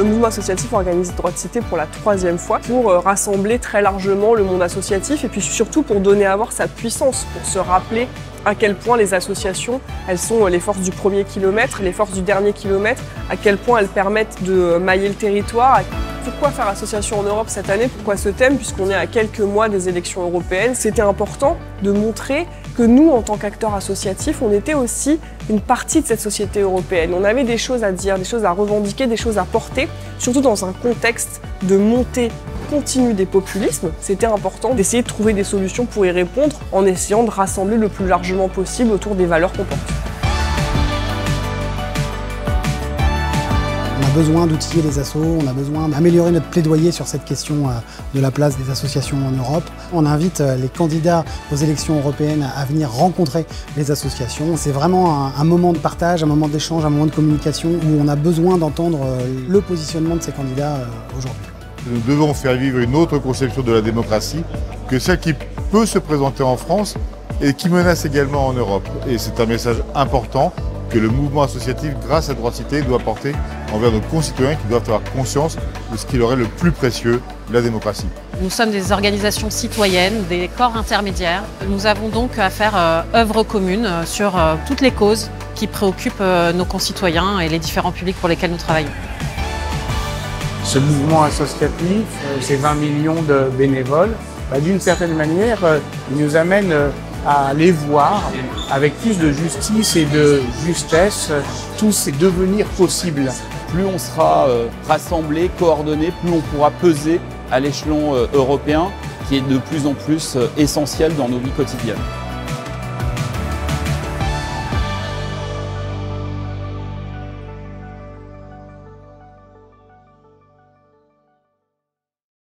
Le mouvement associatif organise Droit de Cité pour la 3e fois pour rassembler très largement le monde associatif et puis surtout pour donner à voir sa puissance, pour se rappeler à quel point les associations, elles sont les forces du premier kilomètre, les forces du dernier kilomètre, à quel point elles permettent de mailler le territoire. Pourquoi faire association en Europe cette année? Pourquoi ce thème? Puisqu'on est à quelques mois des élections européennes. C'était important de montrer que nous, en tant qu'acteurs associatifs, on était aussi une partie de cette société européenne. On avait des choses à dire, des choses à revendiquer, des choses à porter, surtout dans un contexte de montée continue des populismes. C'était important d'essayer de trouver des solutions pour y répondre en essayant de rassembler le plus largement possible autour des valeurs qu'on porte. On a besoin d'outiller les assos, on a besoin d'améliorer notre plaidoyer sur cette question de la place des associations en Europe. On invite les candidats aux élections européennes à venir rencontrer les associations. C'est vraiment un moment de partage, un moment d'échange, un moment de communication où on a besoin d'entendre le positionnement de ces candidats aujourd'hui. Nous devons faire vivre une autre conception de la démocratie que celle qui peut se présenter en France et qui menace également en Europe. Et c'est un message important que le mouvement associatif, grâce à Droit de Cité, doit porter envers nos concitoyens qui doivent avoir conscience de ce qui leur est le plus précieux, la démocratie. Nous sommes des organisations citoyennes, des corps intermédiaires. Nous avons donc à faire œuvre commune sur toutes les causes qui préoccupent nos concitoyens et les différents publics pour lesquels nous travaillons. Ce mouvement associatif, ces 20 millions de bénévoles, d'une certaine manière, il nous amène à aller voir avec plus de justice et de justesse tous ces devenirs possibles. Plus on sera rassemblés, coordonnés, plus on pourra peser à l'échelon européen qui est de plus en plus essentiel dans nos vies quotidiennes.